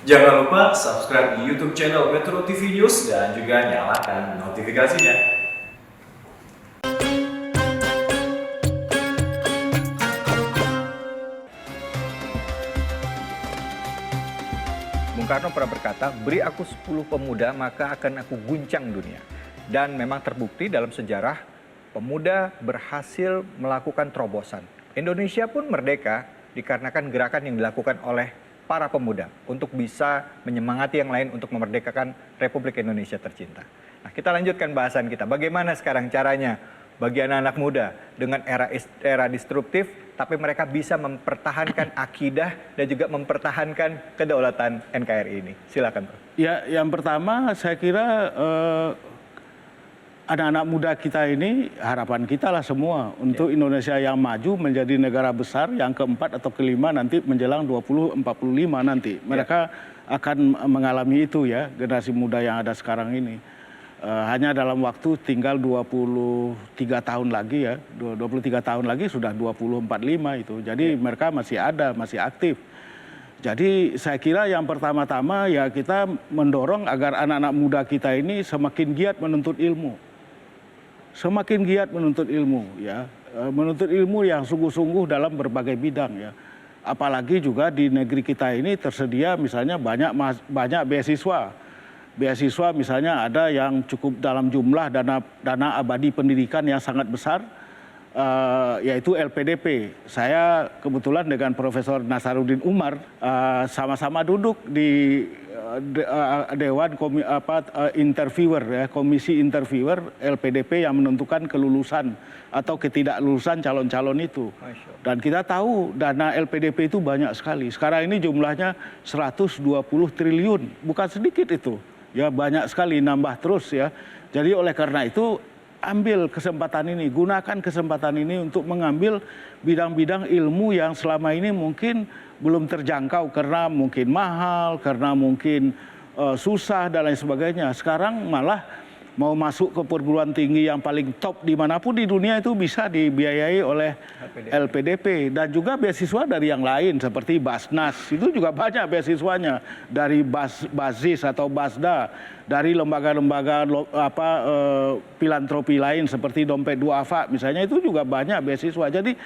Jangan lupa subscribe di YouTube channel Metro TV News dan juga nyalakan notifikasinya. Bung Karno pernah berkata, beri aku 10 pemuda maka akan aku guncang dunia. Dan memang terbukti dalam sejarah, pemuda berhasil melakukan terobosan. Indonesia pun merdeka dikarenakan gerakan yang dilakukan oleh para pemuda untuk bisa menyemangati yang lain untuk memerdekakan Republik Indonesia tercinta. Nah, kita lanjutkan bahasan kita. Bagaimana sekarang caranya bagi anak-anak muda dengan era disruptif, tapi mereka bisa mempertahankan akidah dan juga mempertahankan kedaulatan NKRI ini. Silakan, Bro. Ya, yang pertama saya kira anak-anak muda kita ini harapan kita lah semua untuk Indonesia yang maju menjadi negara besar yang keempat atau kelima nanti menjelang 2045 nanti. Mereka akan mengalami itu ya, generasi muda yang ada sekarang ini. Hanya dalam waktu tinggal 23 tahun lagi ya, 23 tahun lagi sudah 2045 itu. Jadi mereka masih ada, masih aktif. Jadi saya kira yang pertama-tama ya kita mendorong agar anak-anak muda kita ini semakin giat menuntut ilmu. Semakin giat menuntut ilmu ya. Menuntut ilmu yang sungguh-sungguh dalam berbagai bidang ya. Apalagi juga di negeri kita ini tersedia misalnya banyak beasiswa. Beasiswa misalnya ada yang cukup dalam jumlah dana abadi pendidikan yang sangat besar, yaitu LPDP. Saya kebetulan dengan Profesor Nasaruddin Umar sama-sama duduk di Dewan Interviewer ya, Komisi Interviewer LPDP yang menentukan kelulusan atau ketidaklulusan calon-calon itu. Dan kita tahu dana LPDP itu banyak sekali. Sekarang ini jumlahnya 120 triliun, bukan sedikit itu. Ya banyak sekali, nambah terus ya. Jadi oleh karena itu ambil kesempatan ini, gunakan kesempatan ini untuk mengambil bidang-bidang ilmu yang selama ini mungkin belum terjangkau karena mungkin mahal, karena mungkin susah dan lain sebagainya. Sekarang malah mau masuk ke perguruan tinggi yang paling top dimanapun di dunia itu bisa dibiayai oleh LPDP. Dan juga beasiswa dari yang lain seperti Basnas, itu juga banyak beasiswanya. Dari Basis atau Basda, dari lembaga-lembaga filantropi lain seperti Dompet Duafa misalnya, itu juga banyak beasiswa. Jadi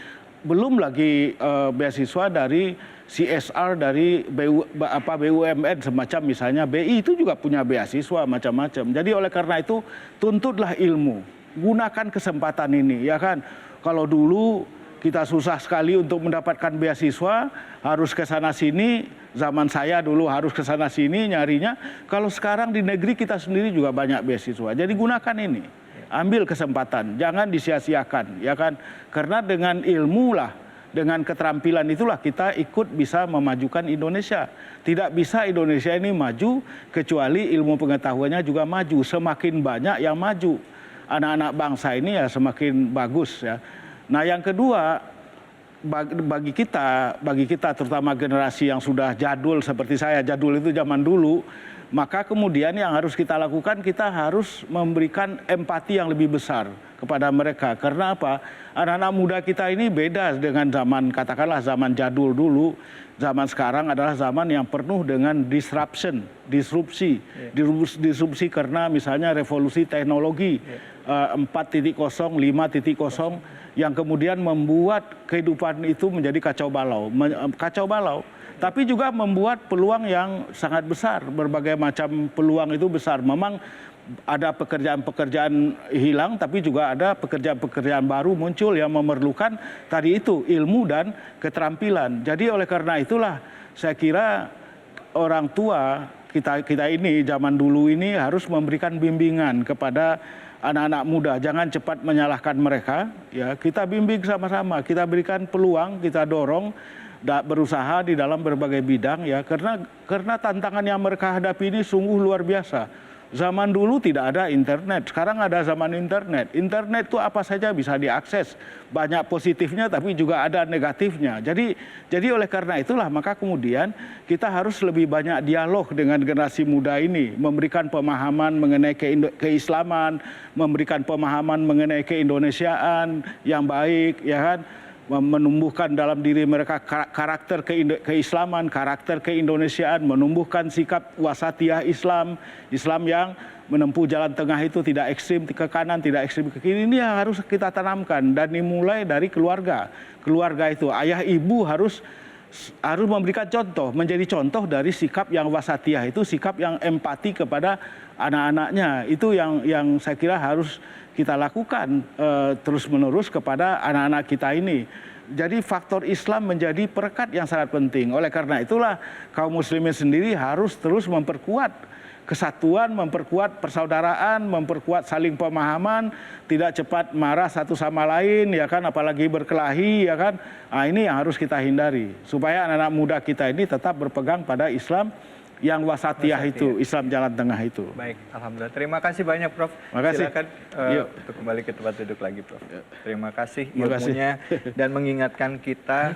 belum lagi beasiswa dari CSR dari BUMN semacam misalnya BI itu juga punya beasiswa macam-macam. Jadi oleh karena itu tuntutlah ilmu, gunakan kesempatan ini ya kan. Kalau dulu kita susah sekali untuk mendapatkan beasiswa, harus ke sana sini, zaman saya dulu harus ke sana sini nyarinya. Kalau sekarang di negeri kita sendiri juga banyak beasiswa. Jadi gunakan ini. Ambil kesempatan, jangan disia-siakan ya kan. Karena dengan ilmu lah, dengan keterampilan itulah kita ikut bisa memajukan Indonesia. Tidak bisa Indonesia ini maju kecuali ilmu pengetahuannya juga maju. Semakin banyak yang maju, anak-anak bangsa ini ya semakin bagus ya. Nah yang kedua, bagi kita terutama generasi yang sudah jadul seperti saya, jadul itu zaman dulu, maka kemudian yang harus kita lakukan, kita harus memberikan empati yang lebih besar kepada mereka. Karena apa? Anak-anak muda kita ini beda dengan zaman, katakanlah zaman jadul dulu. Zaman sekarang adalah zaman yang penuh dengan disrupsi karena misalnya revolusi teknologi 4.0, 5.0 yang kemudian membuat kehidupan itu menjadi kacau balau. Tapi juga membuat peluang yang sangat besar, berbagai macam peluang itu besar. Memang ada pekerjaan-pekerjaan hilang, tapi juga ada pekerjaan-pekerjaan baru muncul yang memerlukan tadi itu ilmu dan keterampilan. Jadi oleh karena itulah saya kira orang tua kita ini zaman dulu ini harus memberikan bimbingan kepada anak-anak muda. Jangan cepat menyalahkan mereka. Ya, kita bimbing sama-sama, kita berikan peluang, kita dorong berusaha di dalam berbagai bidang ya, karena tantangan yang mereka hadapi ini sungguh luar biasa. Zaman dulu tidak ada internet, sekarang ada zaman internet. Internet itu apa saja bisa diakses, banyak positifnya tapi juga ada negatifnya. Jadi oleh karena itulah maka kemudian kita harus lebih banyak dialog dengan generasi muda ini, memberikan pemahaman mengenai keislaman, memberikan pemahaman mengenai keindonesiaan yang baik, ya kan. menumbuhkan dalam diri mereka karakter keislaman, karakter keindonesiaan, menumbuhkan sikap wasatiyah Islam, Islam yang menempuh jalan tengah itu tidak ekstrim ke kanan, tidak ekstrim ke kiri. Ini yang harus kita tanamkan dan dimulai dari keluarga. Keluarga itu ayah ibu harus memberikan contoh, menjadi contoh dari sikap yang wasatiyah itu, sikap yang empati kepada anak-anaknya. Itu yang saya kira harus kita lakukan terus-menerus kepada anak-anak kita ini. Jadi faktor Islam menjadi perekat yang sangat penting. Oleh karena itulah kaum muslimin sendiri harus terus memperkuat kesatuan, memperkuat persaudaraan, memperkuat saling pemahaman, tidak cepat marah satu sama lain, ya kan, apalagi berkelahi, ya kan. Nah, ini yang harus kita hindari supaya anak-anak muda kita ini tetap berpegang pada Islam yang wasatiyah itu, Islam jalan tengah itu. Baik, alhamdulillah. Terima kasih banyak, Prof. Terima kasih. Silakan untuk kembali ke tempat duduk lagi, Prof. Terima kasih Terima kasih. ilmunya dan mengingatkan kita,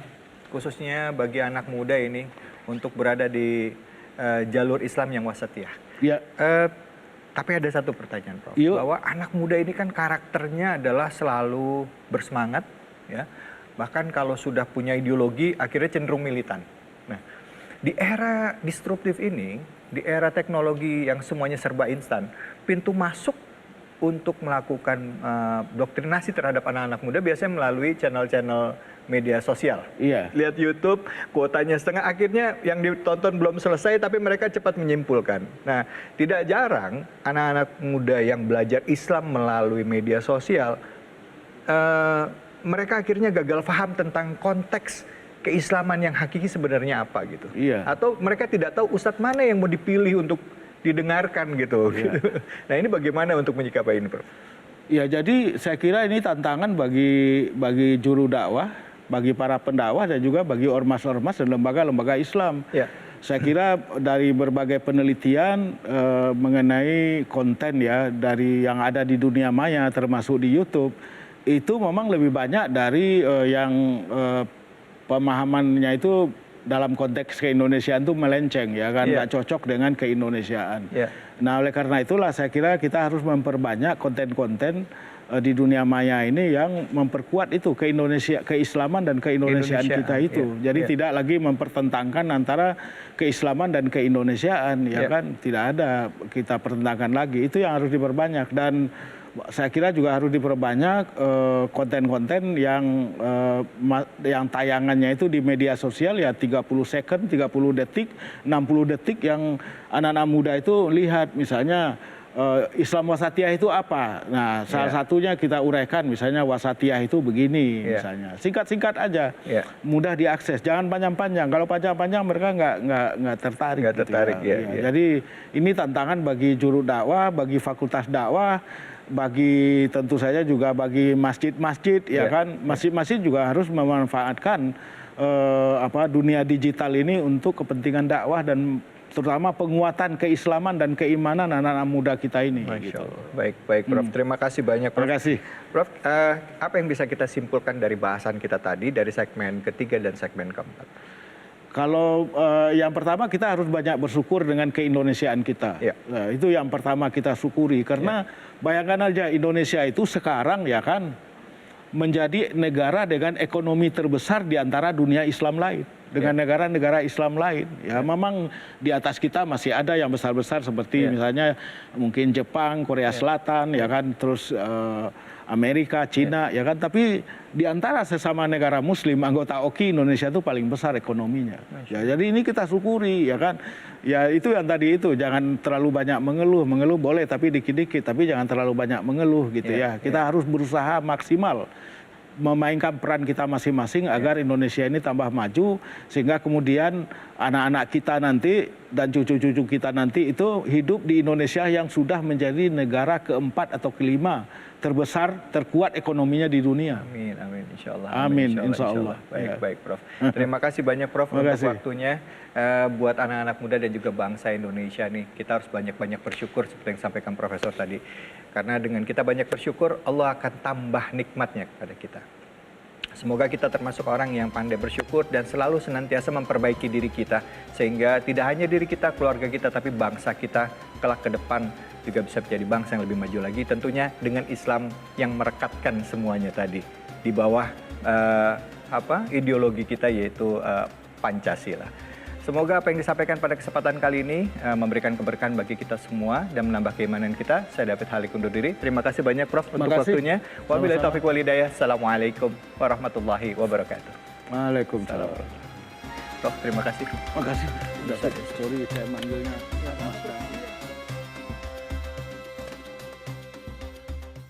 khususnya bagi anak muda ini, untuk berada di jalur Islam yang wasatiyah. Ya. Tapi ada satu pertanyaan, Prof. Yuk. Bahwa anak muda ini kan karakternya adalah selalu bersemangat, ya. Bahkan kalau sudah punya ideologi, akhirnya cenderung militan. Nah, di era disruptif ini, di era teknologi yang semuanya serba instan, pintu masuk untuk melakukan doktrinasi terhadap anak-anak muda biasanya melalui channel-channel media sosial. Iya. Lihat YouTube, kuotanya setengah, akhirnya yang ditonton belum selesai tapi mereka cepat menyimpulkan. Nah, tidak jarang anak-anak muda yang belajar Islam melalui media sosial, mereka akhirnya gagal paham tentang konteks keislaman yang hakiki sebenarnya apa gitu. Iya. Atau mereka tidak tahu ustadz mana yang mau dipilih untuk didengarkan gitu. Iya. Nah, ini bagaimana untuk menyikapi ini, Prof? Ya, jadi saya kira ini tantangan bagi juru dakwah, bagi para pendakwah dan juga bagi ormas-ormas dan lembaga-lembaga Islam. Ya. Saya kira dari berbagai penelitian mengenai konten ya dari yang ada di dunia maya termasuk di YouTube itu memang lebih banyak dari yang pemahamannya itu dalam konteks keindonesiaan itu melenceng ya kan, nggak cocok dengan keindonesiaan. Nah, oleh karena itulah saya kira kita harus memperbanyak konten-konten di dunia maya ini yang memperkuat itu keislaman dan keindonesiaan kita itu. Jadi tidak lagi mempertentangkan antara keislaman dan keindonesiaan ya kan, tidak ada kita pertentangkan lagi. Itu yang harus diperbanyak dan saya kira juga harus diperbanyak konten-konten yang tayangannya itu di media sosial ya 30 second, 30 detik, 60 detik yang anak-anak muda itu lihat misalnya Islam wasatiyah itu apa. Nah, salah satunya kita uraikan misalnya wasatiyah itu begini misalnya. Singkat-singkat aja. Mudah diakses, jangan panjang-panjang. Kalau panjang-panjang mereka nggak tertarik. Nggak tertarik gitu ya. Jadi ini tantangan bagi juru dakwah, bagi fakultas dakwah, bagi tentu saja juga bagi masjid-masjid ya kan, masjid-masjid juga harus memanfaatkan dunia digital ini untuk kepentingan dakwah dan terutama penguatan keislaman dan keimanan anak-anak muda kita ini. Masya Allah. Baik Prof. Terima kasih banyak, Prof. Terima kasih. Prof, apa yang bisa kita simpulkan dari bahasan kita tadi dari segmen ketiga dan segmen keempat? Kalau yang pertama kita harus banyak bersyukur dengan keindonesiaan kita. Nah, itu yang pertama kita syukuri karena bayangkan aja Indonesia itu sekarang ya kan menjadi negara dengan ekonomi terbesar di antara dunia Islam lain. Dengan negara-negara Islam lain. Ya memang di atas kita masih ada yang besar-besar seperti misalnya mungkin Jepang, Korea Selatan ya kan, terus Amerika, Cina ya kan, tapi di antara sesama negara muslim anggota OKI Indonesia itu paling besar ekonominya. Ya, jadi ini kita syukuri ya kan. Ya itu yang tadi itu, jangan terlalu banyak mengeluh. Mengeluh boleh tapi dikit-dikit, tapi jangan terlalu banyak mengeluh gitu ya. Kita harus berusaha maksimal memainkan peran kita masing-masing agar Indonesia ini tambah maju sehingga kemudian anak-anak kita nanti dan cucu-cucu kita nanti itu hidup di Indonesia yang sudah menjadi negara keempat atau kelima terbesar, terkuat ekonominya di dunia. Amin, amin, insya Allah. Amin, insya Allah. Baik, Prof. Terima kasih banyak, Prof, untuk waktunya. Buat anak-anak muda dan juga bangsa Indonesia nih, kita harus banyak-banyak bersyukur seperti yang disampaikan Profesor tadi. Karena dengan kita banyak bersyukur, Allah akan tambah nikmatnya kepada kita. Semoga kita termasuk orang yang pandai bersyukur dan selalu senantiasa memperbaiki diri kita. Sehingga tidak hanya diri kita, keluarga kita, tapi bangsa kita kelak ke depan juga bisa menjadi bangsa yang lebih maju lagi. Tentunya dengan Islam yang merekatkan semuanya tadi. Di bawah ideologi kita, yaitu Pancasila. Semoga apa yang disampaikan pada kesempatan kali ini memberikan keberkahan bagi kita semua dan menambah keimanan kita. Saya David Halik undur diri. Terima kasih banyak Prof untuk waktunya. Wabillahi taufiq wal hidayah. Assalamualaikum warahmatullahi wabarakatuh. Waalaikumsalam. Prof, terima kasih. Terima kasih. Sorry saya manggilnya Mas.